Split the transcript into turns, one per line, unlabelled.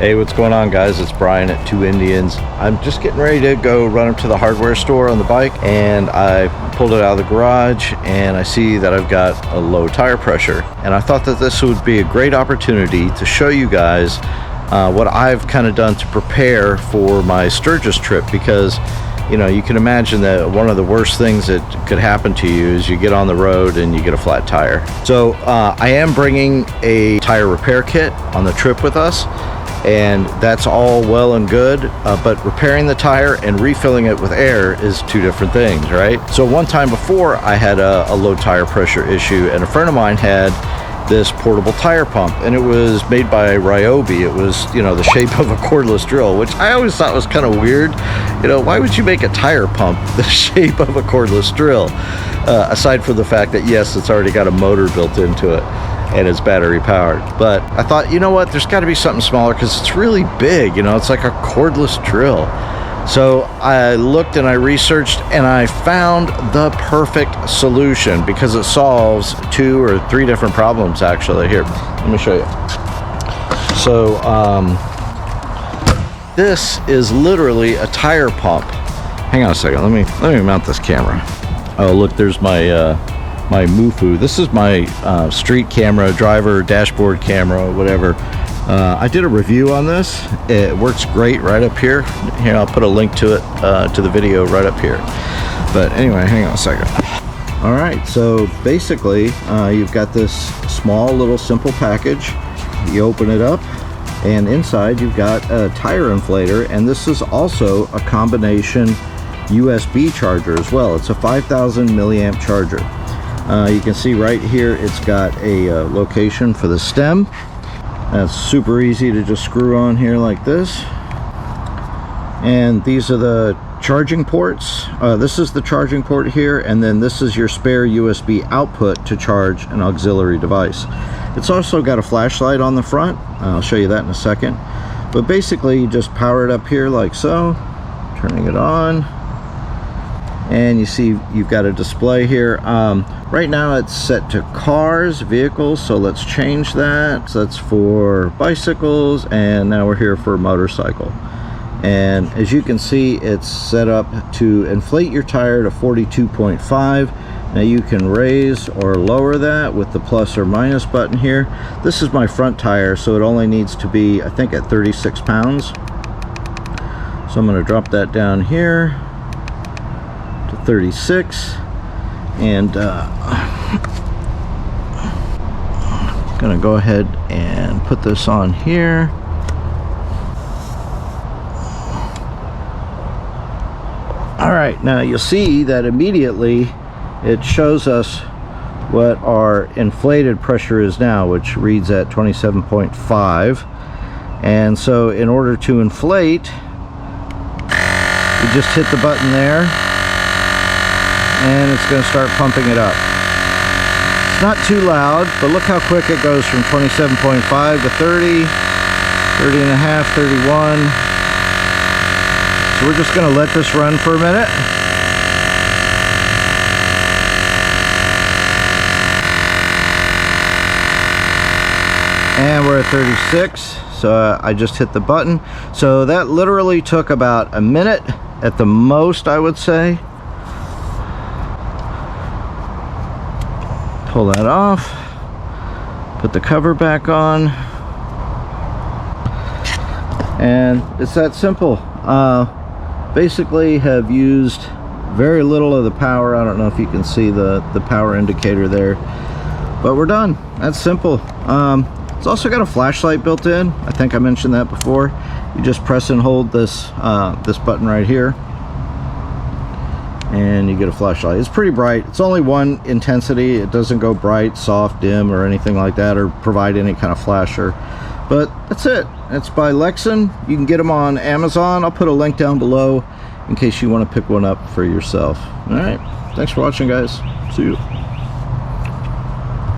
Hey, what's going on, guys? It's Brian at Two Indians. I'm just getting ready to go run up to the hardware store on the bike, and I pulled it out of the garage and I see that I've got a low tire pressure, and I thought that this would be a great opportunity to show you guys what I've kind of done to prepare for my Sturgis trip, because you know, you can imagine that one of the worst things that could happen to you is you get on the road and you get a flat tire. So I am bringing a tire repair kit on the trip with us, and that's all well and good, but repairing the tire and refilling it with air is two different things, right? So one time before, I had a low tire pressure issue, and a friend of mine had this portable tire pump, and it was made by Ryobi. It was, you know, the shape of a cordless drill, which I always thought was kind of weird. You know, why would you make a tire pump the shape of a cordless drill? Aside from the fact that, yes, it's already got a motor built into it and it's battery powered. But I thought, you know what, there's got to be something smaller because it's really big. You know, it's like a cordless drill. So I looked and I researched, and I found the perfect solution because it solves 2 or 3 different problems actually. Here, let me show you. So this is literally a tire pump. Hang on a second, let me mount this camera. Oh look, there's my my Mufu. This is my street camera, driver dashboard camera, whatever. I did a review on this. It works great right up here. Here, I'll put a link to it, to the video right up here. But anyway, hang on a second. All right, so basically, you've got this small little simple package. You open it up, and inside you've got a tire inflator, and this is also a combination USB charger as well. It's a 5,000 milliamp charger. You can see right here, it's got a location for the stem. That's super easy to just screw on here like this. And these are the charging ports. This is the charging port here, and then this is your spare USB output to charge an auxiliary device. It's also got a flashlight on the front. I'll show you that in a second. But basically, you just power it up here like so, turning it on. And you see you've got a display here. Right now it's set to cars, vehicles, so let's change that. So that's for bicycles, and now we're here for motorcycle. And as you can see, it's set up to inflate your tire to 42.5. Now you can raise or lower that with the plus or minus button here. This is my front tire, so it only needs to be, I think, at 36 pounds. So I'm going to drop that down here to 36, and gonna go ahead and put this on here. All right, now you'll see that immediately it shows us what our inflated pressure is now, which reads at 27.5. And so in order to inflate, you just hit the button there, and it's going to start pumping it up. It's not too loud, but look how quick it goes from 27.5 to 30, 30 and a half, 31. So we're just going to let this run for a minute. And we're at 36, so I just hit the button. So that literally took about a minute at the most, I would say. Pull that off, put the cover back on, and it's that simple. Basically have used very little of the power. I don't know if you can see the power indicator there, but we're done. That's simple. It's also got a flashlight built in. I think I mentioned that before. You just press and hold this this button right here, and you get a flashlight. It's pretty bright. It's only one intensity. It doesn't go bright, soft, dim, or anything like that, or provide any kind of flasher. But that's it. It's by Lexin. You can get them on Amazon. I'll put a link down below in case you want to pick one up for yourself. All right. Thanks for watching, guys. See you.